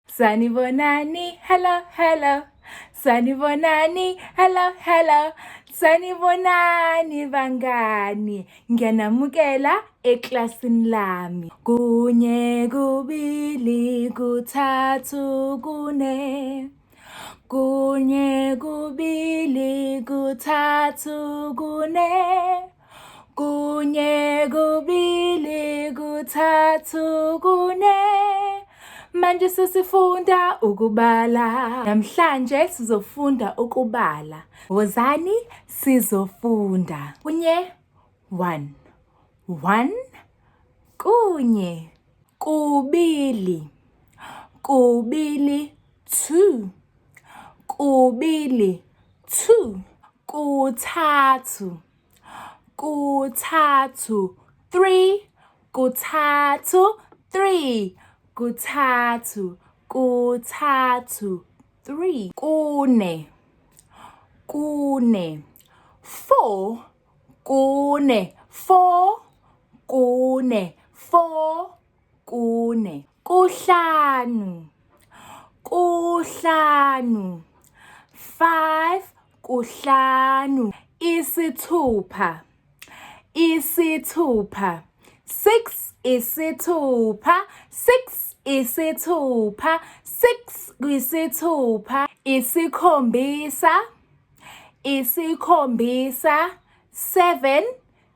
Sanibonani, hello, hello. Sanibonani, hello, hello. Sanibonani bangani, ngiyanamukela eklasini lami. Kunye, kubili, kuthathu, kune. Kunye, kubili, kuthathu, kune. Kunye, kubili, kuthathu, kune. Manje sesifunda ukubala. Namhlanje sizofunda ukubala. Wozani sizofunda. Kunye, 1. 1. Kunye. Kubili. Kubili, 2. Kubili, 2. Kuthathu. Kuthathu, 3. Kuthathu, 3. Kuthathu, kuthathu, 3. Kune. Kune. 4. Kune. 4. Kune. 4. Kune. Kuhlanu. Kuhlanu. 5. Kuhlanu. Isithupha. Isithupha. 6. Isithupha. 6. Isithupha. 6. Kwisithupha. Isikhombisa. Isikhombisa. 7.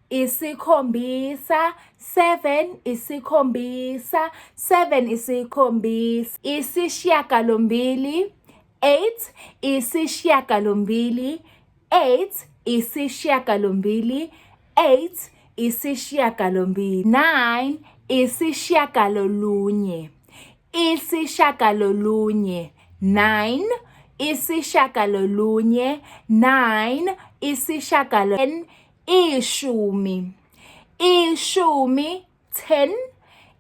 Isikhombisa. 7. Isikhombisa. 7. Isikhombisa. Isishiyagalombili. 8. Isishiyagalombili. 8. Isishiyagalombili. 8. Isishiyagalombili. 9. Isishiyagalolunye. Isishagalolunye. 9. Isishagalolunye. 9. Isishagalolunye. Ishumi. Ishumi. 10.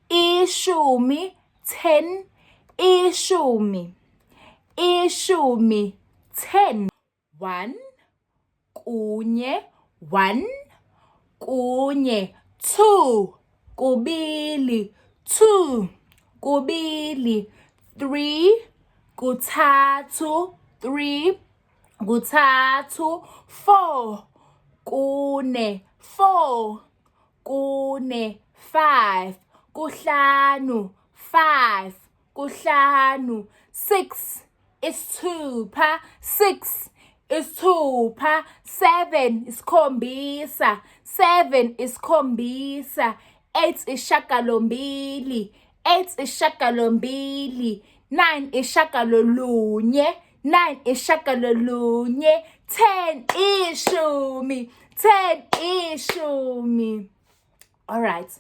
Ishumi. 10. Ishumi. Ishumi. 10. 1. Kunye. 1. Kunye. 2. Kubili. 2. Kubili. 3. Kuthathu. 3. Kuthathu. 4. Kune. 4. Kune. 5. Kuhlanu. 5. Kuhlanu. 6. Isithupha. 6. Isithupha. 7. Isikhombisa. 7. Isikhombisa. 8. Ishagalombili. 8. Ishagalombili. 9. Ishagalolunye. 9. Ishagalolunye. 10. Ishumi. 10. Ishumi. All right.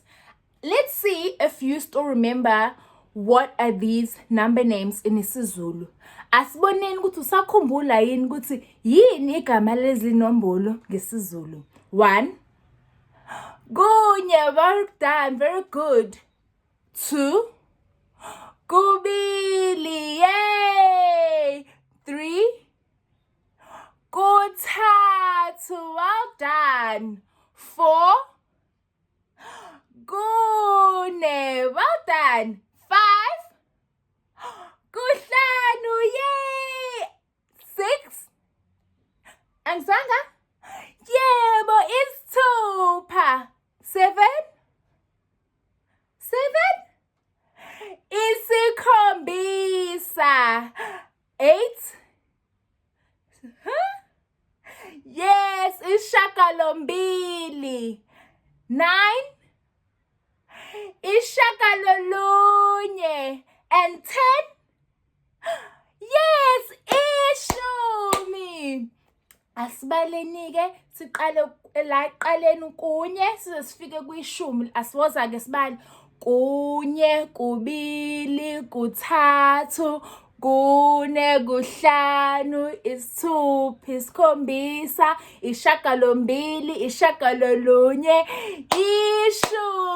Let's see if you still remember what are these number names in isiZulu. Asiboneni ukuthi usakhumbula yini ukuthi yini igama lezi nombolo ngesiZulu. 1. Kunye, well done, very good. 2. Kubili, yay. 3. Kuthathu, well done. 4. Kune, well done. 5. Kuhlanu, yay. 6. Angizwanga? Yebo, isithupha. 7. 7. Isikhombisa. 8. Yes, ishagalombili. 9. Ishagalolunye. And 10. Yes, ishumi. Asibaleni-ke siqale la eqaleni kunye size sifike kwishumi. Asiwoza-ke sibale. Kunye, kubili, kuthathu, kune, kuhlanu, isithupha, isikhombisa, ishagalombili, ishagalolunye,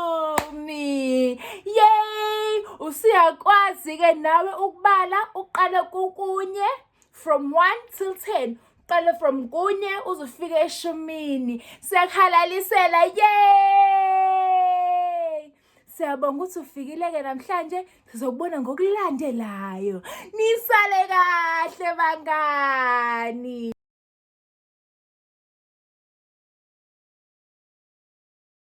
ishumi. Yay! Usuyakwazi-ke nawe ukubala uqale kukunye from 1 till 10. Qale from kunye uzufika eshumini. Siyakhalalisela, yay! Siyabonga ukuthi ufikile-ke namhlanje. Sizokubona ngokulandelayo. Nisale kahle bangani.